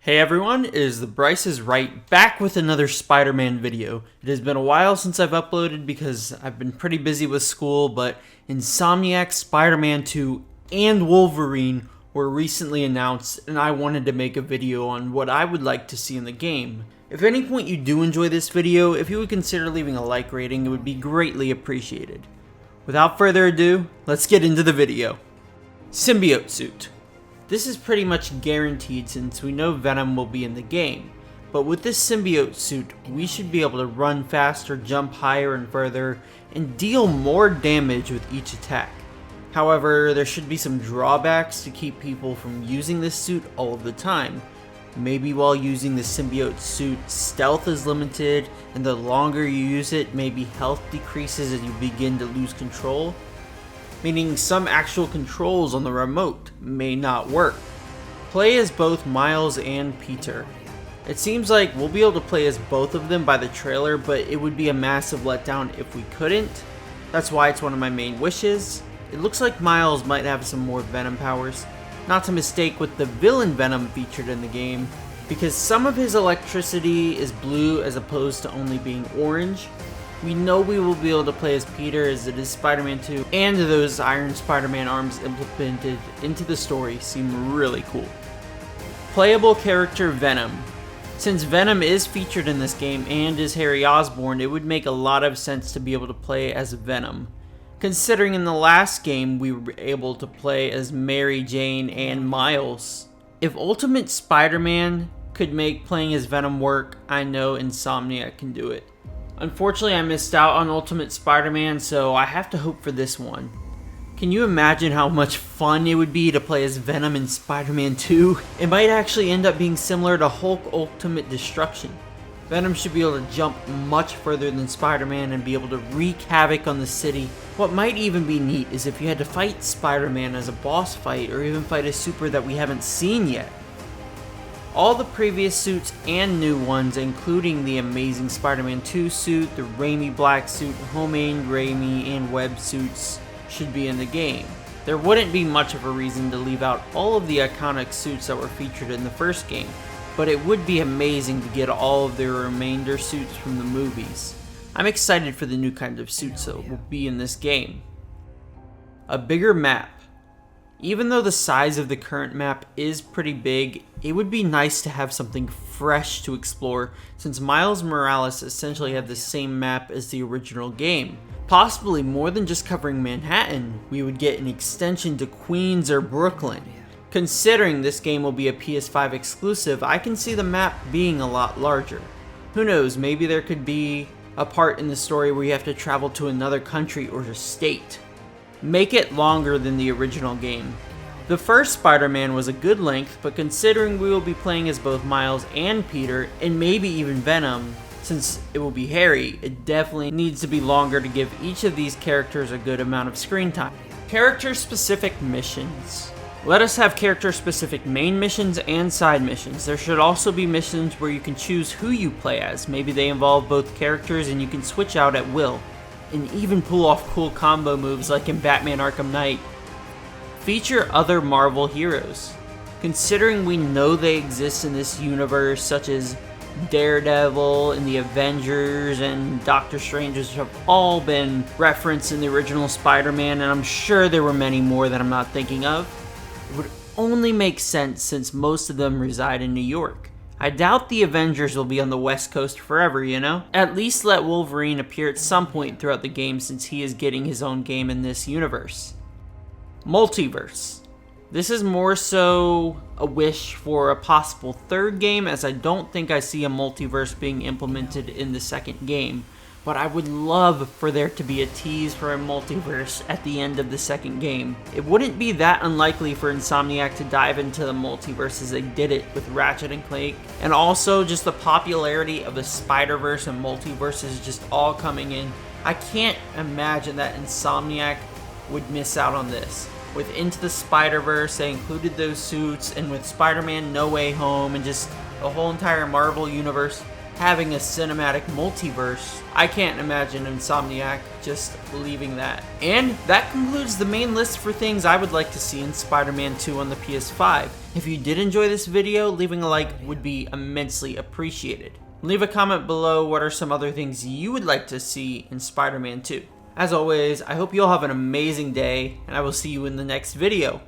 Hey everyone, it is theBryceisRight back with another Spider-Man video. It has been a while since I've uploaded because I've been pretty busy with school, but Insomniac, Spider-Man 2, and Wolverine were recently announced, and I wanted to make a video on what I would like to see in the game. If at any point you do enjoy this video, if you would consider leaving a like rating, it would be greatly appreciated. Without further ado, let's get into the video. Symbiote Suit. This is pretty much guaranteed since we know Venom will be in the game, but with this symbiote suit, we should be able to run faster, jump higher and further, and deal more damage with each attack. However, there should be some drawbacks to keep people from using this suit all of the time. Maybe while using the symbiote suit, stealth is limited, and the longer you use it, maybe health decreases as you begin to lose control. Meaning some actual controls on the remote may not work. Play as both Miles and Peter. It seems like we'll be able to play as both of them by the trailer, but it would be a massive letdown if we couldn't. That's why it's one of my main wishes. It looks like Miles might have some more Venom powers, not to mistake with the villain Venom featured in the game, because some of his electricity is blue as opposed to only being orange. We know we will be able to play as Peter as it is Spider-Man 2, and those Iron Spider-Man arms implemented into the story seem really cool. Playable character Venom. Since Venom is featured in this game and is Harry Osborn, it would make a lot of sense to be able to play as Venom. Considering in the last game we were able to play as Mary Jane and Miles. If Ultimate Spider-Man could make playing as Venom work, I know Insomniac can do it. Unfortunately, I missed out on Ultimate Spider-Man, so I have to hope for this one. Can you imagine how much fun it would be to play as Venom in Spider-Man 2? It might actually end up being similar to Hulk Ultimate Destruction. Venom should be able to jump much further than Spider-Man and be able to wreak havoc on the city. What might even be neat is if you had to fight Spider-Man as a boss fight, or even fight a super that we haven't seen yet. All the previous suits and new ones, including the Amazing Spider-Man 2 suit, the Raimi Black suit, Homemade Raimi, and Web suits, should be in the game. There wouldn't be much of a reason to leave out all of the iconic suits that were featured in the first game, but it would be amazing to get all of the remainder suits from the movies. I'm excited for the new kinds of suits that will be in this game. A bigger map. Even though the size of the current map is pretty big, it would be nice to have something fresh to explore since Miles Morales essentially had the same map as the original game. Possibly more than just covering Manhattan, we would get an extension to Queens or Brooklyn. Considering this game will be a PS5 exclusive, I can see the map being a lot larger. Who knows, maybe there could be a part in the story where you have to travel to another country or a state. Make it longer than the original game. The first Spider-Man was a good length, but considering we will be playing as both Miles and Peter, and maybe even Venom, since it will be Harry, it definitely needs to be longer to give each of these characters a good amount of screen time. Character-specific missions. Let us have character-specific main missions and side missions. There should also be missions where you can choose who you play as. Maybe they involve both characters and you can switch out at will, and even pull off cool combo moves like in Batman Arkham Knight. Feature other Marvel heroes. Considering we know they exist in this universe, such as Daredevil and the Avengers and Doctor Strange, which have all been referenced in the original Spider-Man, and I'm sure there were many more that I'm not thinking of. It would only make sense since most of them reside in New York. I doubt the Avengers will be on the West Coast forever, you know? At least let Wolverine appear at some point throughout the game since he is getting his own game in this universe. Multiverse. This is more so a wish for a possible third game, as I don't think I see a multiverse being implemented in the second game. But I would love for there to be a tease for a multiverse at the end of the second game. It wouldn't be that unlikely for Insomniac to dive into the multiverse as they did it with Ratchet and Clank. And also just the popularity of the Spider-Verse and multiverses just all coming in. I can't imagine that Insomniac would miss out on this. With Into the Spider-Verse, they included those suits, and with Spider-Man No Way Home and just the whole entire Marvel universe having a cinematic multiverse, I can't imagine Insomniac just leaving that. And that concludes the main list for things I would like to see in Spider-Man 2 on the PS5. If you did enjoy this video, leaving a like would be immensely appreciated. Leave a comment below what are some other things you would like to see in Spider-Man 2. As always, I hope you all have an amazing day, and I will see you in the next video.